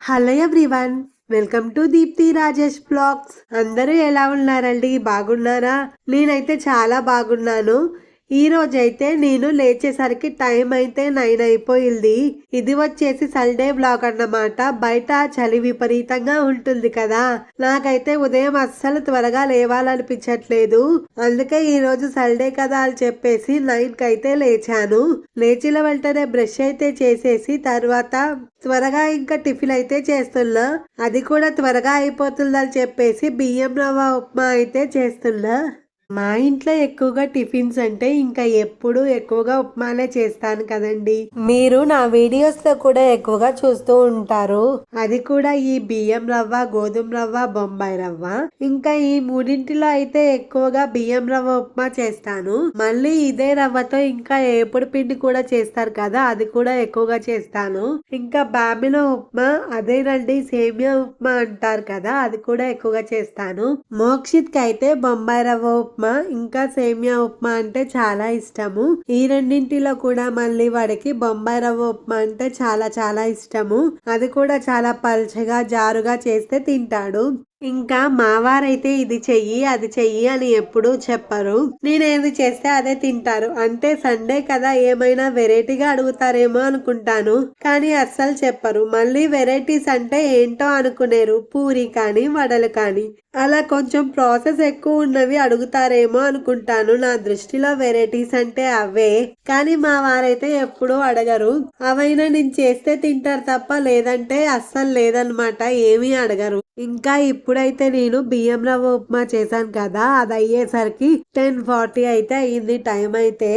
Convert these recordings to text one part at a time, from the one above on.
Hello everyone, welcome to Deepti Rajesh blogs. అందరూ ఎలా ఉన్నారండి? బాగున్నారా? నేనైతే చాలా బాగున్నాను. ఈ రోజైతే నేను లేచేసరికి టైం అయితే 9 అయిపోయింది. ఇది వచ్చేసి సండే బ్లాగ్ అన్నమాట. బయట చలి విపరీతంగా ఉంటుంది కదా, నాకైతే ఉదయం అస్సలు త్వరగా లేవాలనిపించట్లేదు. అందుకే ఈ రోజు సండే కదా అని చెప్పేసి 9కి అయితే లేచాను. లేచిన వెంటనే బ్రష్ అయితే చేసేసి తర్వాత త్వరగా ఇంకా టిఫిన్ అయితే చేస్తున్నా. అది కూడా త్వరగా అయిపోతుందని చెప్పేసి బియ్యం రవ్వ ఉప్మా అయితే చేస్తున్నా. మా ఇంట్లో ఎక్కువగా టిఫిన్స్ అంటే ఇంకా ఎప్పుడు ఎక్కువగా ఉప్మానే చేస్తాను కదండి. మీరు నా వీడియోస్ లో కూడా ఎక్కువగా చూస్తూ ఉంటారు. అది కూడా ఈ బియ్యం రవ్వ, గోధుమ రవ్వ, బొంబాయి రవ్వ. ఇంకా ఈ మూడింటిలో అయితే ఎక్కువగా బియ్యం రవ్వ ఉప్మా చేస్తాను. మళ్ళీ ఇదే రవ్వతో ఇంకా ఏపుడు పిండి కూడా చేస్తారు కదా, అది కూడా ఎక్కువగా చేస్తాను. ఇంకా బామిలో ఉప్మా, అదేనండి సేమియా ఉప్మా అంటారు కదా, అది కూడా ఎక్కువగా చేస్తాను. మోక్షిత్ కి అయితే బొంబాయి రవ్వ ఉప్మా ఇంకా సేమియా ఉప్మా అంటే చాలా ఇష్టము. ఈ రెండింటిలో కూడా మళ్ళీ వాడికి బొంబాయి రవ్వ ఉప్మా అంటే చాలా చాలా ఇష్టము. అది కూడా చాలా పల్చగా జారుగా చేస్తే తింటాడు. ఇంకా మా వారైతే ఇది చెయ్యి అది చెయ్యి అని ఎప్పుడూ చెప్పరు. నేనేది చేస్తే అదే తింటారు. అంటే సండే కదా ఏమైనా వెరైటీగా అడుగుతారేమో అనుకుంటాను, కానీ అస్సలు చెప్పరు. మళ్ళీ వెరైటీస్ అంటే ఏంటో అనుకునేరు, పూరి కానీ వడలు కానీ అలా కొంచెం ప్రాసెస్ ఎక్కువ ఉన్నవి అడుగుతారేమో అనుకుంటాను. నా దృష్టిలో వెరైటీస్ అంటే అవే. కానీ మా వారైతే ఎప్పుడూ అడగరు. అవైనా నేను చేస్తే తింటారు తప్ప లేదంటే అస్సలు లేదనమాట, ఏమీ అడగరు. ఇంకా ఇప్పుడైతే నేను బియ్యం రవ్వ ఉప్మా చేశాను కదా, అది అయ్యేసరికి 10:40 అయితే అయ్యింది టైం అయితే.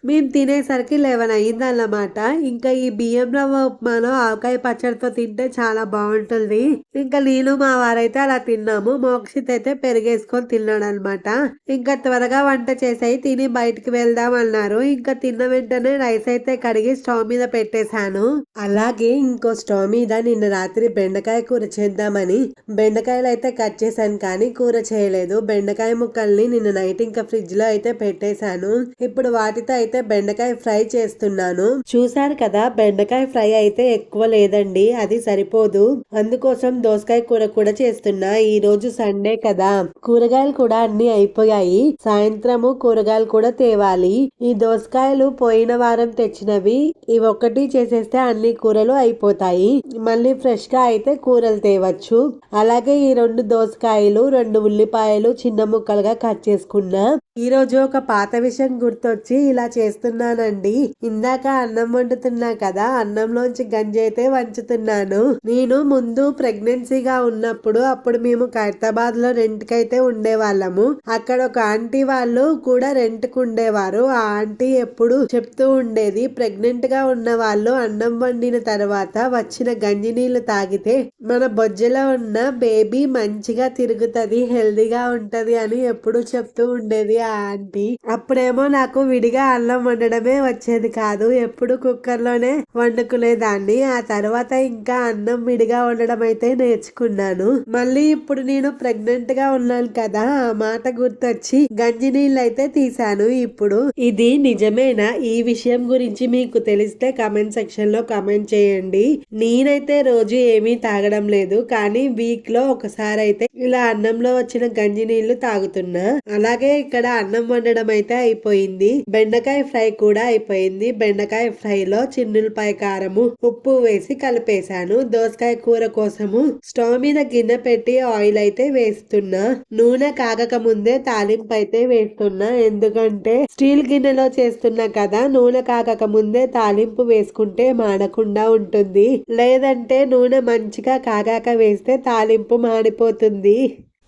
మేము తినేసరికి 11 అయ్యిందన్నమాట. ఇంకా ఈ బియ్యం రవ్వ ఉప్మాలో ఆవకాయ పచ్చడితో తింటే చాలా బాగుంటుంది. ఇంకా నేను మా వారైతే అలా తిన్నాము. మోక్షిత్ అయితే పెరిగేసుకొని తిన్నాడు అనమాట. ఇంకా త్వరగా వంట చేసాయి తిని బయటికి వెళ్దాం అన్నారు. ఇంకా తిన్న వెంటనే రైస్ అయితే కడిగి స్టవ్ మీద పెట్టేశాను. అలాగే ఇంకో స్టవ్ మీద నిన్న రాత్రి బెండకాయ కూర చేద్దామని బెండకాయలు అయితే కట్ చేశాను, కానీ కూర చేయలేదు. బెండకాయ ముక్కల్ని నిన్న నైట్ ఇంకా ఫ్రిడ్జ్ లో అయితే పెట్టేశాను. ఇప్పుడు వాటితో అయితే బెండకాయ ఫ్రై చేస్తున్నాను. చూసారు కదా, బెండకాయ ఫ్రై అయితే ఎక్కువ లేదండి, అది సరిపోదు. అందుకోసం దోసకాయ కూర కూడా చేస్తున్నా. ఈ రోజు సండే కదా, కూరగాయలు కూడా అన్ని అయిపోయాయి. సాయంత్రము కూరగాయలు కూడా తేవాలి. ఈ దోసకాయలు పోయిన వారం తెచ్చినవి, ఇవి ఒక్కటి చేసేస్తే అన్ని కూరలు అయిపోతాయి. మళ్ళీ ఫ్రెష్ గా అయితే కూరలు తేవచ్చు. అలాగే ఈ 2 దోసకాయలు, 2 ఉల్లిపాయలు చిన్న ముక్కలుగా కట్ చేసుకున్నా. ఈ రోజు ఒక పాత విషయం గుర్తొచ్చి ఇలా చేస్తున్నానండి. ఇందాక అన్నం వండుతున్నా కదా, అన్నంలోంచి గంజి అయితే వంచుతున్నాను. నేను ముందు ప్రెగ్నెన్సీగా ఉన్నప్పుడు అప్పుడు మేము ఖైరతాబాద్ లో రెంట్ కైతే ఉండేవాళ్ళము. అక్కడ ఒక ఆంటీ వాళ్ళు కూడా రెంట్ కు ఉండేవారు. ఆ ఆంటీ ఎప్పుడు చెప్తూ ఉండేది, ప్రెగ్నెంట్ గా ఉన్న వాళ్ళు అన్నం వండిన తర్వాత వచ్చిన గంజి నీళ్లు తాగితే మన బొజ్జలో ఉన్న బేబీ మంచిగా తిరుగుతది, హెల్దీగా ఉంటది అని ఎప్పుడు చెప్తూ ఉండేది ఆ ఆంటీ. అప్పుడేమో నాకు విడిగా అన్నం వండడమే వచ్చేది కాదు, ఎప్పుడు కుక్కర్ లోనే వండుకునేదాన్ని. ఆ తర్వాత ఇంకా అన్నం విడిగా వండడం అయితే నేర్చుకున్నాను. మళ్ళీ ఇప్పుడు నేను ప్రెగ్నెంట్ గా ఉన్నాను కదా, ఆ మాట గుర్తొచ్చి గంజి నీళ్ళు అయితే తీసాను. ఇప్పుడు ఇది నిజమేనా? ఈ విషయం గురించి మీకు తెలిస్తే కమెంట్ సెక్షన్ లో కమెంట్ చేయండి. నేనైతే రోజు ఏమీ తాగడం లేదు, కానీ వీక్ లో ఒకసారి అయితే ఇలా అన్నంలో వచ్చిన గంజి నీళ్లు తాగుతున్నా. అలాగే ఇక్కడ అన్నం వండడం అయితే అయిపోయింది. బెండకాయ ఫ్రై కూడా అయిపోయింది. బెండకాయ ఫ్రై లో చిన్నులపాయ కారము, ఉప్పు వేసి కలిపేశాను. దోసకాయ కూర కోసము స్టవ్ మీద గిన్నె పెట్టి ఆయిల్ అయితే వేస్తున్నా. నూనె కాగక ముందే తాలింపు అయితే వేస్తున్నా. ఎందుకంటే స్టీల్ గిన్నెలో చేస్తున్నా కదా, నూనె కాగక ముందే తాలింపు వేసుకుంటే మాడకుండా ఉంటుంది. లేదంటే నూనె మంచిగా కాగాక వేస్తే తాలింపు మాడిపోతుంది.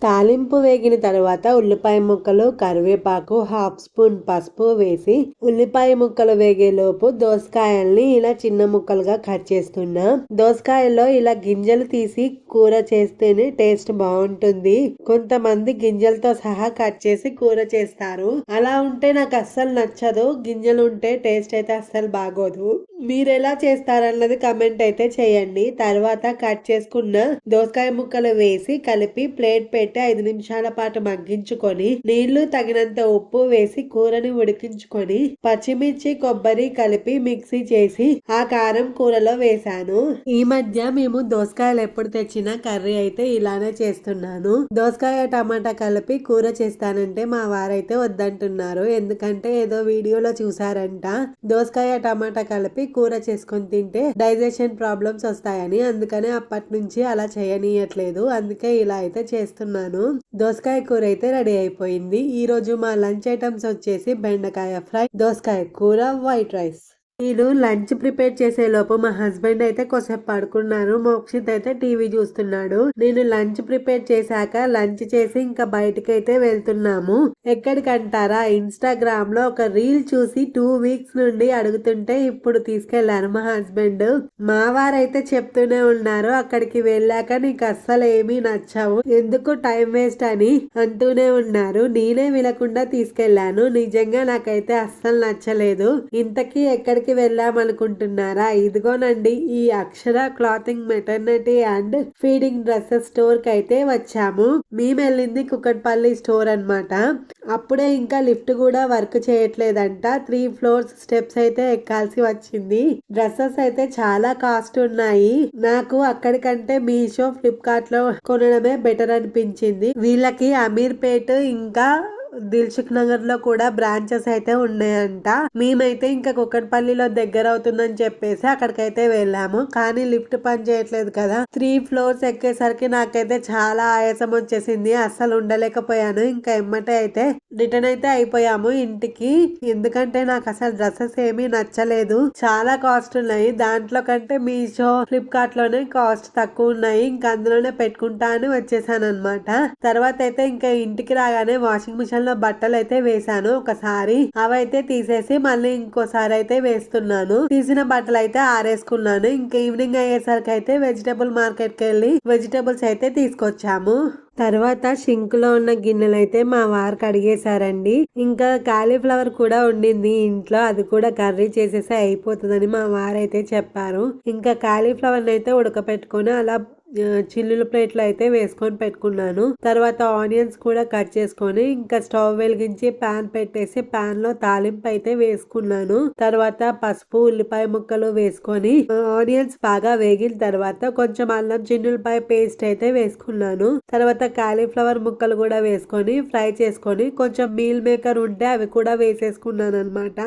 తాలింపు వేగిన తర్వాత ఉల్లిపాయ ముక్కలు, కరివేపాకు, 1/2 స్పూన్ పసుపు వేసి ఉల్లిపాయ ముక్కలు వేగేలోపు దోసకాయల్ని ఇలా చిన్న ముక్కలుగా కట్ చేస్తున్నా. దోసకాయల్లో ఇలా గింజలు తీసి కూర చేస్తేనే టేస్ట్ బాగుంటుంది. కొంతమంది గింజలతో సహా కట్ చేసి కూర చేస్తారు. అలా ఉంటే నాకు అస్సలు నచ్చదు. గింజలు ఉంటే టేస్ట్ అయితే అస్సలు బాగోదు. మీరు ఎలా చేస్తారన్నది కమెంట్ అయితే చేయండి. తర్వాత కట్ చేసుకున్న దోసకాయ ముక్కలు వేసి కలిపి ప్లేట్ పెట్టి పెట్టి 5 నిమిషాల పాటు మగ్గించుకొని నీళ్లు తగినంత ఉప్పు వేసి కూరని ఉడికించుకొని పచ్చిమిర్చి కొబ్బరి కలిపి మిక్సీ చేసి ఆ కారం కూరలో వేసాను. ఈ మధ్య మేము దోసకాయలు ఎప్పుడు తెచ్చినా కర్రీ అయితే ఇలానే చేస్తున్నాను. దోసకాయ టమాటా కలిపి కూర చేస్తానంటే మా వారైతే వద్దంటున్నారు. ఎందుకంటే ఏదో వీడియోలో చూసారంట దోసకాయ టమాటా కలిపి కూర చేసుకొని తింటే డైజెషన్ ప్రాబ్లమ్స్ వస్తాయని. అందుకనే అప్పటి నుంచి అలా చేయనీయట్లేదు. అందుకే ఇలా అయితే చేస్తున్నాను. దోసకాయ కూర అయితే రెడీ అయిపోయింది. ఈ రోజు మా లంచ్ ఐటమ్స్ వచ్చేసి బెండకాయ ఫ్రై, దోసకాయ కూర, వైట్ రైస్. నేను లంచ్ ప్రిపేర్ చేసే లోపు మా హస్బెండ్ అయితే కొద్దిసేపు పడుకున్నారు. మోక్షిత్ అయితే టీవీ చూస్తున్నాడు. నేను లంచ్ ప్రిపేర్ చేశాక లంచ్ చేసి ఇంకా బయటకి అయితే వెళ్తున్నాము. ఎక్కడికంటారా, ఇన్స్టాగ్రామ్ లో ఒక రీల్ చూసి 2 వీక్స్ నుండి అడుగుతుంటే ఇప్పుడు తీసుకెళ్లాను మా హస్బెండ్. మా వారైతే చెప్తూనే ఉన్నారు అక్కడికి వెళ్ళాక నీకు అస్సలు ఏమీ నచ్చవు, ఎందుకు టైం వేస్ట్ అని అంటూనే ఉన్నారు. నేనే వినకుండా తీసుకెళ్లాను. నిజంగా నాకైతే అస్సలు నచ్చలేదు. ఇంతకీ ఎక్కడికి వెళ్ళామనుకుంటున్నారా? ఇదిగోనండి ఈ Akshara clothing maternity and feeding dresses store కి అయితే వచ్చాము. మేము వెళ్ళింది కుకట్పల్లి స్టోర్ అన్నమాట. అప్పుడే ఇంకా లిఫ్ట్ కూడా వర్క్ చేయట్లేదంట. 3 ఫ్లోర్స్ స్టెప్స్ అయితే ఎక్కాల్సి వచ్చింది. డ్రెస్సెస్ అయితే చాలా కాస్ట్ ఉన్నాయి. నాకు అక్కడికంటే మీషో, ఫ్లిప్కార్ట్ లో కొనడమే బెటర్ అనిపించింది. వీళ్ళకి అమీర్పేట్ ఇంకా దిల్సుఖ్ నగర్ లో కూడా బ్రాంచెస్ అయితే ఉన్నాయంట. మేమైతే ఇంకా కుకట్పల్లిలో దగ్గర అవుతుందని చెప్పేసి అక్కడికైతే వెళ్ళాము. కానీ లిఫ్ట్ పని చేయట్లేదు కదా. 3 ఫ్లోర్స్ ఎక్కేసరికి నాకైతే చాలా ఆయాసం వచ్చేసింది. అస్సలు ఉండలేకపోయాను. ఇంకా ఎమ్మటే అయితే రిటర్న్ అయితే అయిపోయాము ఇంటికి. ఎందుకంటే నాకు అసలు డ్రెస్సెస్ ఏమీ నచ్చలేదు. చాలా కాస్ట్ ఉన్నాయి. దాంట్లో కంటే మీషో, ఫ్లిప్కార్ట్ లోనే కాస్ట్ తక్కువ ఉన్నాయి. ఇంకా అందులోనే పెట్టుకుంటా అని వచ్చేసాను అనమాట. తర్వాత అయితే ఇంకా ఇంటికి రాగానే వాషింగ్ మిషన్ లో బట్టలు అయితే వేసాను ఒకసారి. అవైతే తీసేసి మళ్ళీ ఇంకోసారి అయితే వేస్తున్నాను. తీసిన బట్టలు అయితే ఆరేసుకున్నాను. ఇంకా ఈవినింగ్ అయ్యేసరికి అయితే వెజిటబుల్ మార్కెట్ కి వెళ్ళి వెజిటబుల్స్ అయితే తీసుకొచ్చాము. తర్వాత షింక్ లో ఉన్న గిన్నెలు అయితే మా వారు కడిగేశారండి. ఇంకా కాలీఫ్లవర్ కూడా ఉండింది ఇంట్లో. అది కూడా కర్రీ చేసేసి అయిపోతుందని మా వారైతే చెప్పారు. ఇంకా కాలీఫ్లవర్ అయితే ఉడకపెట్టుకొని అలా చిల్లుల ప్లేట్లో అయితే వేసుకొని పెట్టుకున్నాను. తర్వాత ఆనియన్స్ కూడా కట్ చేసుకొని ఇంకా స్టవ్ వెలిగించి పాన్ పెట్టేసి పాన్ లో తాలింపు అయితే వేసుకున్నాను. తర్వాత పసుపు, ఉల్లిపాయ ముక్కలు వేసుకొని ఆనియన్స్ బాగా వేగిన తర్వాత కొంచెం అల్లం చిన్నులపాయ పేస్ట్ అయితే వేసుకున్నాను. తర్వాత కాలీఫ్లవర్ ముక్కలు కూడా వేసుకొని ఫ్రై చేసుకొని కొంచెం మీల్ మేకర్ ఉంటే అవి కూడా వేసేసుకున్నాను అనమాట.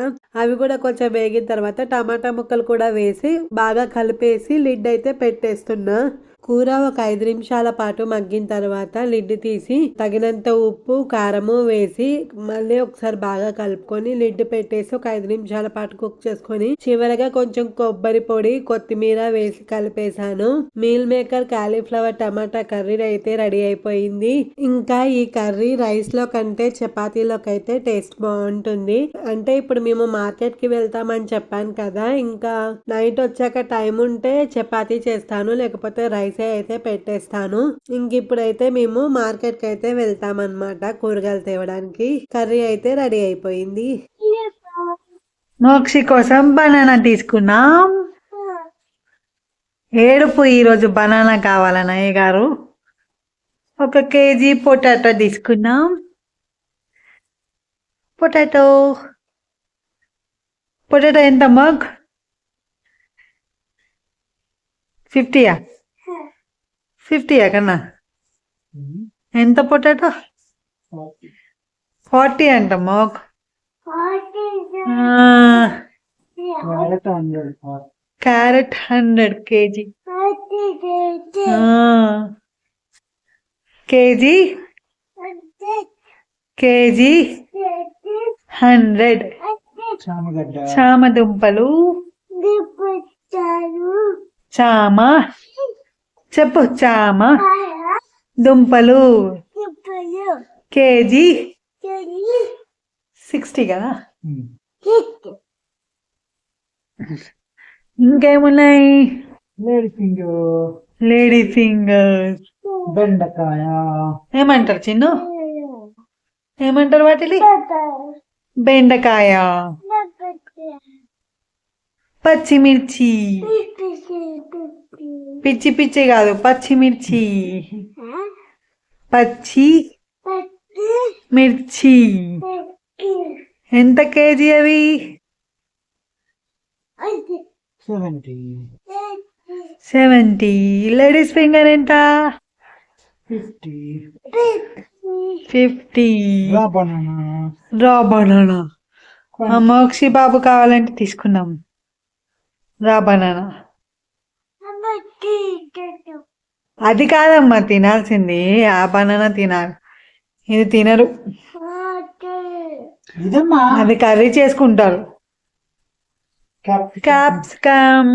అవి కూడా కొంచెం వేగిన తర్వాత టమాటా ముక్కలు కూడా వేసి బాగా కలిపేసి లిడ్ అయితే పెట్టేస్తున్నా. కూర ఒక 5 నిమిషాల పాటు మగ్గిన తర్వాత లిడ్ తీసి తగినంత ఉప్పు, కారము వేసి మళ్ళీ ఒకసారి బాగా కలుపుకొని లిడ్ పెట్టేసి ఒక 5 నిమిషాల పాటు కుక్ చేసుకొని చివరగా కొంచెం కొబ్బరి పొడి, కొత్తిమీర వేసి కలిపేశాను. మీల్ మేకర్ కాలీఫ్లవర్ టమాటా కర్రీ అయితే రెడీ అయిపోయింది. ఇంకా ఈ కర్రీ రైస్ లో కంటే చపాతీలోకి అయితే టేస్ట్ బాగుంటుంది. అంటే ఇప్పుడు మేము మార్కెట్ కి వెళ్తామని చెప్పాను కదా. ఇంకా నైట్ వచ్చాక టైం ఉంటే చపాతీ చేస్తాను, లేకపోతే రైస్ అయితే పెట్టేస్తాను. ఇంక ఇప్పుడైతే మేము మార్కెట్ కి అయితే వెళ్తాం అన్నమాట కూరగాయలు తేవడానికి. కర్రీ అయితే రెడీ అయిపోయింది. మోక్షి కోసం బనానా తీసుకున్నాం. ఏడుపు ఈరోజు బనానా కావాలన్న అయ్య గారు. 1 కేజీ పొటాటో తీసుకున్నాం. పొటాటో ఎంత మగ్? 50యా? 50యా కన్నా? ఎంత పొటాటో? 40 అంట మగ్. Carrot 100 KG. కేజీ 100. చామ దుంపలు, చెప్పు చామ దుంపలు కేజీ 60 కదా. ఇంకేమున్నాయి? లేడీ ఫింగర్స్, బెండకాయ. ఏమంటారు చిన్ను? ఏమంటారు వాటిని? బెండకాయ, పచ్చిమిర్చి, పిచ్చి పిచ్చి కాదు పచ్చిమిర్చి, పచ్చి మిర్చి ఎంత కేజీ అవి? 70. 70. లేడీస్ ఫింగర్ ఎంత? 50. 50. Raw banana. Raw banana. Mokshi బాబు కావాలంటే తీసుకుందాం. రా బనానా. అది కాదమ్మా తినాల్సింది, ఆ బనానా తినాలి. ఇది తినరు, ఇదమ్మా అది కర్రీ చేసుకుంటారు. క్యాప్సికమ్.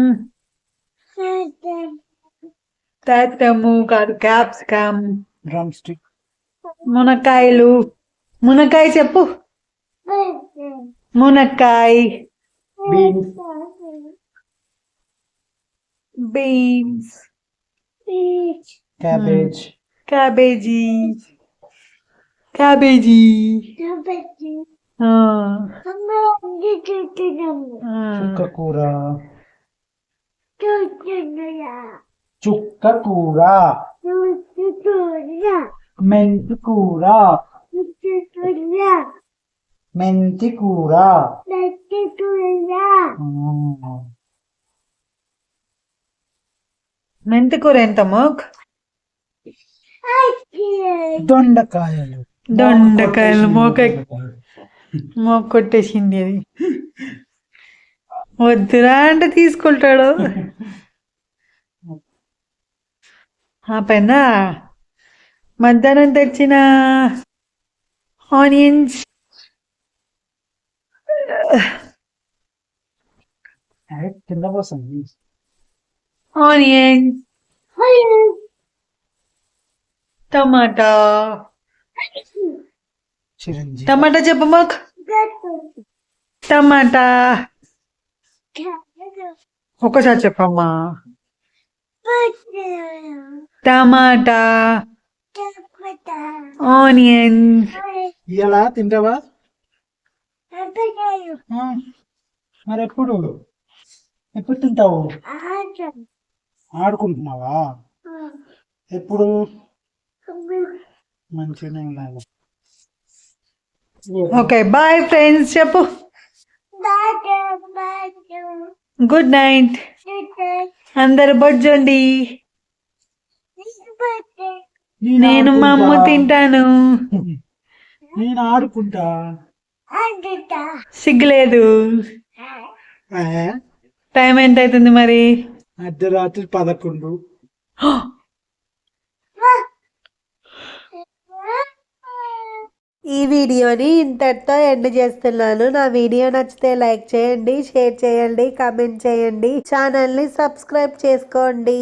తాతము కాదు, క్యాప్సికమ్. Drum stick. మునక్కాయలు. మునక్కాయ చెప్పు. మునక్కాయ. Beans. Beans. Cabbage. Cabbage. Cabbage. ఆ. చుక్క కూర. చుక్క కూర. మెంతి కూర. మెంతి కూర. మెంతి కూర ఎంత మోక్? దొండకాయలు. దొండకాయలు. మోక్ కొట్టేసింది అది. వద్దురా అంటే తీసుకుంటాడు. ఆ పైన మధ్యాహ్నం తెచ్చిన ఆనియన్స్. కింద పోతుంది. ఆనియన్స్. టమాటా. చిరంజీవి. టమాటా చెప్పు మాకు. టమాటా. ఒక్కసారి చెప్పమ్మా. టమాటా. ఆనియన్స్. ఇలా తింటావా? మరి ఎప్పుడు ఎప్పుడు తింటావు? ఆడుకుంటున్నావా? ఎప్పుడు? మంచిగానే ఉన్నాను. ఓకే బాయ్ ఫ్రెండ్స్ చెప్పు. Good night. అందరు బొజ్జండి. నేను మా అమ్మ తింటాను. నేను ఆడుకుంటా. సిగ్గులేదు. టైం ఎంత అవుతుంది మరి? అర్ధరాత్రి 11. ఈ వీడియోని ఇంతటితో ఎండ్ చేస్తున్నాను. నా వీడియో నచ్చితే లైక్ చేయండి, షేర్ చేయండి, కామెంట్ చేయండి, ఛానల్ని సబ్స్క్రైబ్ చేసుకోండి.